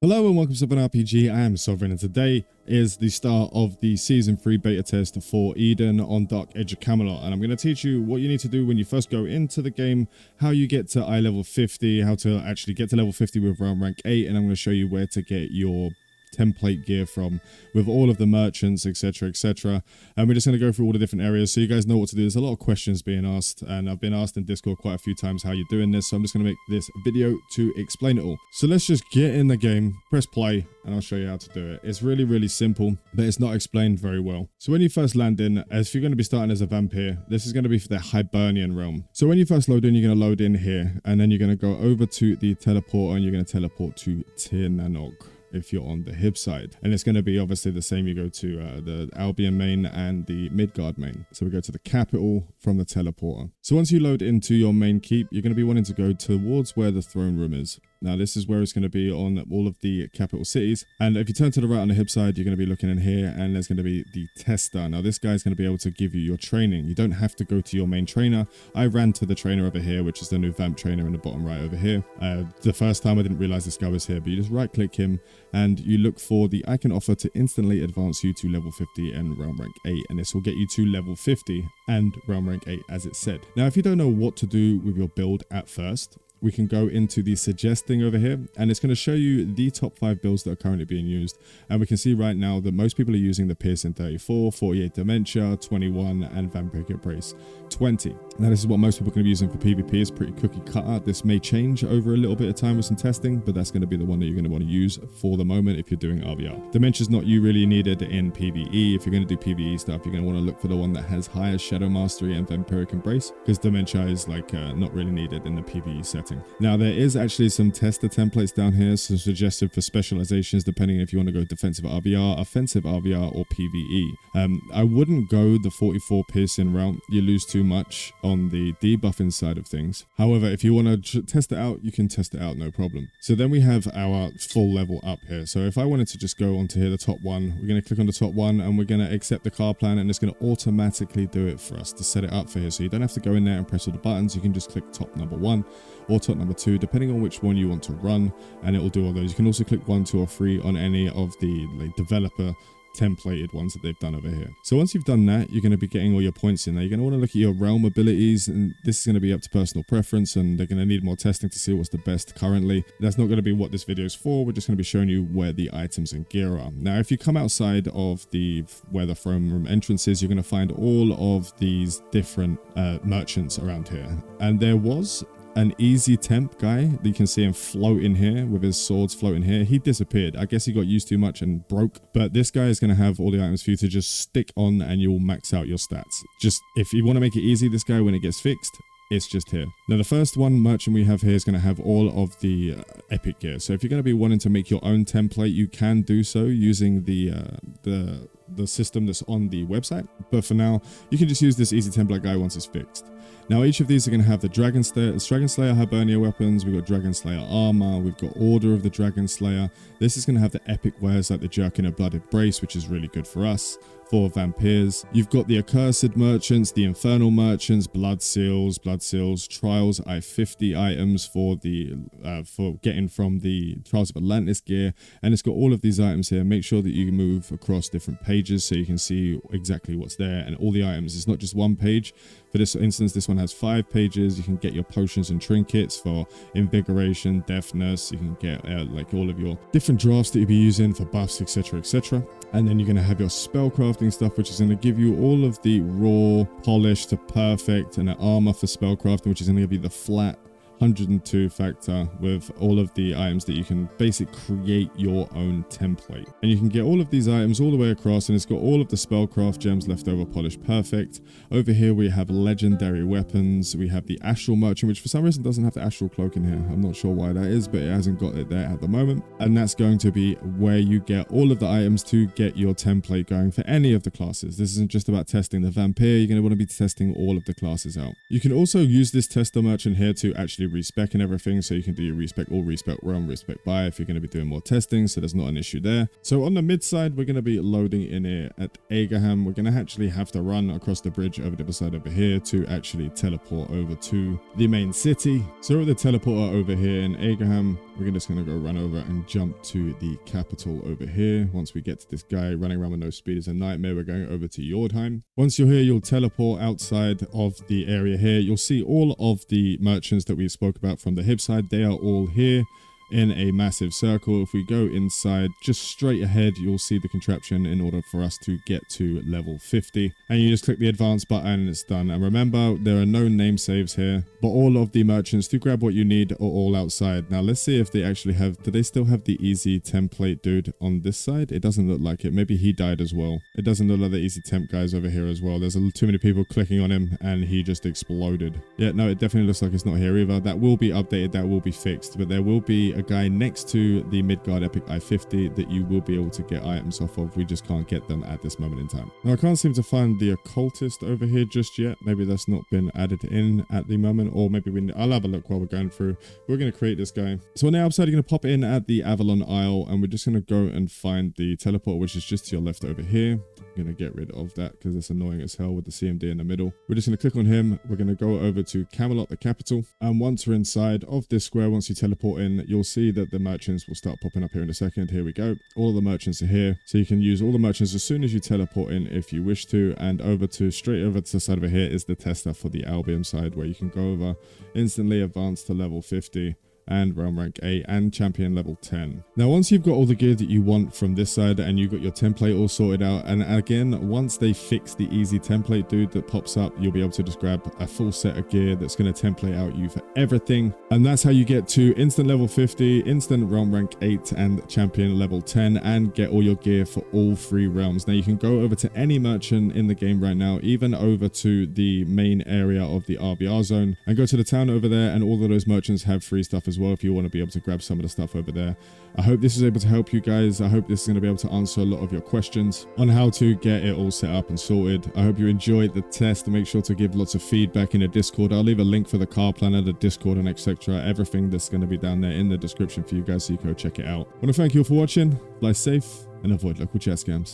Hello and welcome to sovereignrpg. I am Sovereign and today is the start of the Season 3 beta test for Eden on Dark Edge of Camelot, and I'm going to teach you what you need to do when you first go into the game, how you get to eye level 50, how to actually get to level 50 with realm rank 8, and I'm going to show you where to get your template gear from with all of the merchants, etc. And we're just going to go through all the different areas so you guys know what to do. There's a lot of questions being asked, and I've been asked in Discord quite a few times how you're doing this, so I'm just going to make this video to explain it all. So let's just get in the game, press play, and I'll show you how to do it. It's really simple, but it's not explained very well. So when you first land in, if you're going to be starting as a vampire, this is going to be for the Hibernian realm. So when you first load in, you're going to load in here, and then you're going to go over to the teleporter, and you're going to teleport to daoc if you're on the Hib side. And it's going to be obviously the same. You go to the Albion main and the Midgard main. So we go to the capital from the teleporter. So once you load into your main keep, you're going to be wanting to go towards where the throne room is. Now this is where it's going to be on all of the capital cities. And if you turn to the right on the Hib side, you're going to be looking in here, and there's going to be the tester. Now this guy's going to be able to give you your training. You don't have to go to your main trainer. I ran to the trainer over here, which is the new vamp trainer in the bottom right over here. The first time I didn't realize this guy was here, but you just right click him and you look for the icon offer to instantly advance you to level 50 and realm rank 8, and this will get you to level 50 and realm rank 8 as it said. Now if you don't know what to do with your build at first, we can go into the suggesting over here, and it's going to show you the top 5 builds that are currently being used. And we can see right now that most people are using the Piercing 34, 48 Dementia, 21, and Vampiric Embrace 20. Now this is what most people are going to be using for PvP. It's pretty cookie cutter. This may change over a little bit of time with some testing, but that's going to be the one that you're going to want to use for the moment if you're doing RVR. Dementia's not really needed in PvE. If you're going to do PvE stuff, you're going to want to look for the one that has higher Shadow Mastery and Vampiric Embrace, because Dementia is like not really needed in the PvE setting. Now there is actually some tester templates down here, so suggested for specializations depending if you want to go defensive RVR, offensive RVR, or PvE. I wouldn't go the 44 piercing route. You lose too much on the debuffing side of things. However, if you want to test it out, you can test it out, no problem. So then we have our full level up here. So if I wanted to just go onto here, the top one, we're going to click on the top one, and we're going to accept the car plan, and it's going to automatically do it for us to set it up for here. So you don't have to go in there and press all the buttons. You can just click top number 1 or top number 2, depending on which one you want to run, and it will do all those. You can also click 1, 2, or 3 on any of the developer templated ones that they've done over here. So once you've done that, you're going to be getting all your points in there. You're going to want to look at your realm abilities, and this is going to be up to personal preference, and they're going to need more testing to see what's the best currently. That's not going to be what this video is for. We're just going to be showing you where the items and gear are. Now if you come outside of where the throne room entrance is, you're going to find all of these different merchants around here, and there was an easy temp guy that you can see him floating here with his swords floating here. He disappeared. I guess he got used too much and broke, but this guy is going to have all the items for you to just stick on, and you'll max out your stats. Just if you want to make it easy, this guy, when it gets fixed, it's just here. Now the first one merchant we have here is going to have all of the epic gear. So if you're going to be wanting to make your own template, you can do so using the system that's on the website, but for now you can just use this easy template guy once it's fixed. Now each of these are going to have the Dragon Slayer Hibernia weapons. We've got Dragon Slayer armor. We've got Order of the Dragon Slayer. This is going to have the epic wares like the Jerkin of Blood Embrace, which is really good for us. For vampires, you've got the Accursed merchants, the Infernal merchants, Blood Seals, Trials I-50 items for getting from the Trials of Atlantis gear, and it's got all of these items here. Make sure that you move across different pages so you can see exactly what's there and all the items. It's not just one page. For this instance, this one has 5 pages. You can get your potions and trinkets for invigoration, deafness. You can get like all of your different drafts that you'll be using for buffs, etc. And then you're going to have your spellcrafting stuff, which is going to give you all of the raw, polished to perfect, and an armor for spellcrafting, which is going to give you the flat 102 factor with all of the items that you can basically create your own template. And you can get all of these items all the way across, and it's got all of the spellcraft gems left over polished perfect. Over here we have legendary weapons. We have the Astral Merchant, which for some reason doesn't have the Astral Cloak in here. I'm not sure why that is, but it hasn't got it there at the moment. And that's going to be where you get all of the items to get your template going for any of the classes. This isn't just about testing the vampire. You're going to want to be testing all of the classes out. You can also use this tester merchant here to actually respec and everything, so you can do your respec all, respec run, respec buy if you're going to be doing more testing, so there's not an issue there. So on the mid side, we're going to be loading in here at Agerham. We're going to actually have to run across the bridge over the other side over here to actually teleport over to the main city. So with the teleporter over here in Agerham, we're just going to go run over and jump to the capital over here. Once we get to this guy running around with no speed is a nightmare, we're going over to Yordheim. Once you're here, you'll teleport outside of the area here. You'll see all of the merchants that we spoke about from the Hib side. They are all here in a massive circle. If we go inside just straight ahead, you'll see the contraption in order for us to get to level 50, and you just click the advanced button and it's done. And remember, there are no name saves here, but all of the merchants to grab what you need are all outside. Now let's see if they actually have, do they still have the easy template dude on this side? It doesn't look like it. Maybe he died as well. It doesn't look like the easy temp guys over here as well. There's too many people clicking on him and he just exploded. Yeah, no, it definitely looks like it's not here either. That will be updated, that will be fixed, but there will be a guy next to the Midgard Epic i50 that you will be able to get items off of. We just can't get them at this moment in time. Now I can't seem to find the occultist over here just yet. Maybe that's not been added in at the moment, or maybe I'll have a look while we're going through. We're going to create this guy. So on the outside, you're going to pop in at the Avalon Isle, and we're just going to go and find the teleport, which is just to your left over here. I'm going to get rid of that because it's annoying as hell with the CMD in the middle. We're just going to click on him. We're going to go over to Camelot, the capital. And once we're inside of this square, once you teleport in, you'll see that the merchants will start popping up here in a second. Here we go. All of the merchants are here. So you can use all the merchants as soon as you teleport in if you wish to. And straight over to the side over here is the tester for the Albion side, where you can go over, instantly advance to level 50. And realm rank 8 and champion level 10. Now once you've got all the gear that you want from this side and you've got your template all sorted out, and again, once they fix the easy template dude that pops up, you'll be able to just grab a full set of gear that's going to template out you for everything. And that's how you get to instant level 50, instant realm rank 8 and champion level 10, and get all your gear for all 3 realms. Now you can go over to any merchant in the game right now, even over to the main area of the RBR zone, and go to the town over there, and all of those merchants have free stuff as well if you want to be able to grab some of the stuff over there. I hope this is able to help you guys. I hope this is going to be able to answer a lot of your questions on how to get it all set up and sorted. I hope you enjoyed the test. Make sure to give lots of feedback in the Discord. I'll leave a link for the car planner, the Discord, and etc. Everything that's going to be down there in the description for you guys, so you can go check it out. I want to thank you all for watching. Fly safe and avoid local chess scams.